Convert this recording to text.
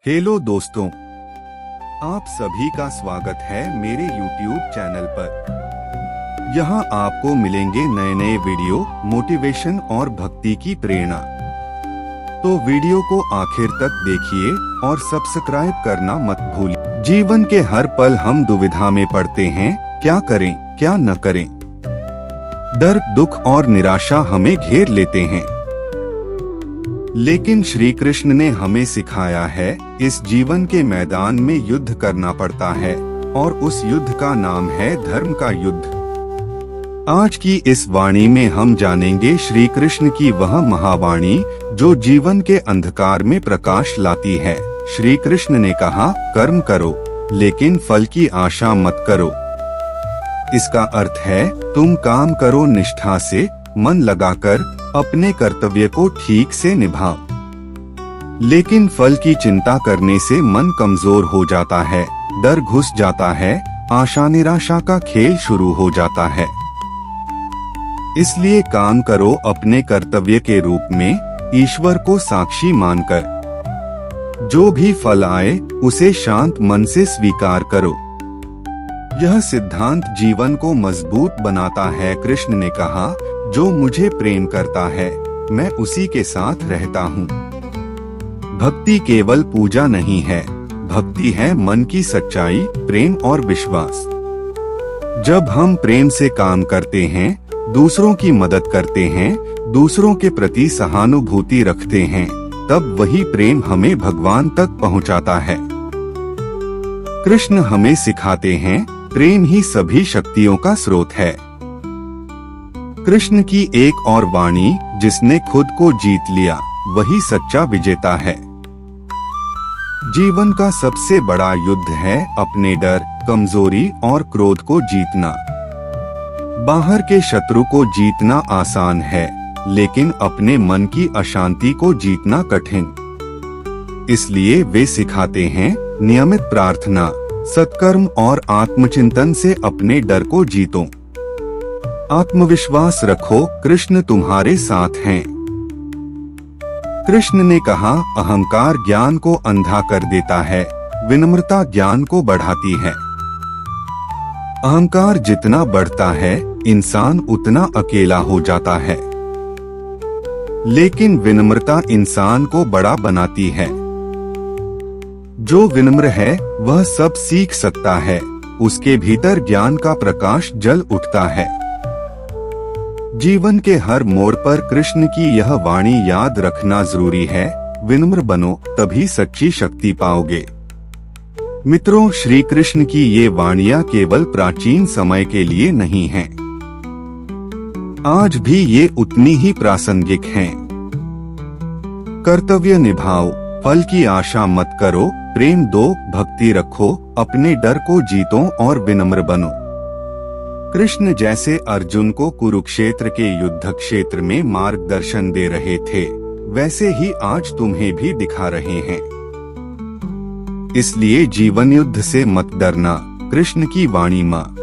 Hello दोस्तों, आप सभी का स्वागत है मेरे YouTube चैनल पर। यहाँ आपको मिलेंगे नए नए वीडियो, मोटिवेशन और भक्ति की प्रेरणा। तो वीडियो को आखिर तक देखिए और सब्सक्राइब करना मत भूलिए। जीवन के हर पल हम दुविधा में पड़ते हैं, क्या करें क्या न करें। डर, दुख और निराशा हमें घेर लेते हैं। लेकिन श्री कृष्ण ने हमें सिखाया है, इस जीवन के मैदान में युद्ध करना पड़ता है और उस युद्ध का नाम है धर्म का युद्ध। आज की इस वाणी में हम जानेंगे श्री कृष्ण की वह महावाणी जो जीवन के अंधकार में प्रकाश लाती है। श्री कृष्ण ने कहा, कर्म करो लेकिन फल की आशा मत करो। इसका अर्थ है, तुम काम करो निष्ठा से, मन लगाकर अपने कर्तव्य को ठीक से निभाओ। लेकिन फल की चिंता करने से मन कमजोर हो जाता है, डर घुस जाता है, आशा निराशा का खेल शुरू हो जाता है। इसलिए काम करो अपने कर्तव्य के रूप में, ईश्वर को साक्षी मानकर। जो भी फल आए उसे शांत मन से स्वीकार करो। यह सिद्धांत जीवन को मजबूत बनाता है। कृष्ण ने कहा, जो मुझे प्रेम करता है मैं उसी के साथ रहता हूँ। भक्ति केवल पूजा नहीं है, भक्ति है मन की सच्चाई, प्रेम और विश्वास। जब हम प्रेम से काम करते हैं, दूसरों की मदद करते हैं, दूसरों के प्रति सहानुभूति रखते हैं, तब वही प्रेम हमें भगवान तक पहुँचाता है। कृष्ण हमें सिखाते हैं, प्रेम ही सभी शक्तियों का स्रोत है। कृष्ण की एक और वाणी, जिसने खुद को जीत लिया वही सच्चा विजेता है। जीवन का सबसे बड़ा युद्ध है अपने डर, कमजोरी और क्रोध को जीतना। बाहर के शत्रु को जीतना आसान है, लेकिन अपने मन की अशांति को जीतना कठिन। इसलिए वे सिखाते हैं, नियमित प्रार्थना, सत्कर्म और आत्मचिंतन से अपने डर को जीतो। आत्मविश्वास रखो, कृष्ण तुम्हारे साथ हैं। कृष्ण ने कहा, अहंकार ज्ञान को अंधा कर देता है, विनम्रता ज्ञान को बढ़ाती है। अहंकार जितना बढ़ता है, इंसान उतना अकेला हो जाता है। लेकिन विनम्रता इंसान को बड़ा बनाती है। जो विनम्र है वह सब सीख सकता है, उसके भीतर ज्ञान का प्रकाश जल उठता है। जीवन के हर मोड़ पर कृष्ण की यह वाणी याद रखना जरूरी है, विनम्र बनो तभी सच्ची शक्ति पाओगे। मित्रों, श्री कृष्ण की ये वाणियां केवल प्राचीन समय के लिए नहीं हैं। आज भी ये उतनी ही प्रासंगिक हैं। कर्तव्य निभाओ, फल की आशा मत करो, प्रेम दो, भक्ति रखो, अपने डर को जीतो और विनम्र बनो। कृष्ण जैसे अर्जुन को कुरुक्षेत्र के युद्ध क्षेत्र में मार्गदर्शन दे रहे थे, वैसे ही आज तुम्हें भी दिखा रहे हैं। इसलिए जीवन युद्ध से मत डरना, कृष्ण की वाणी माँ।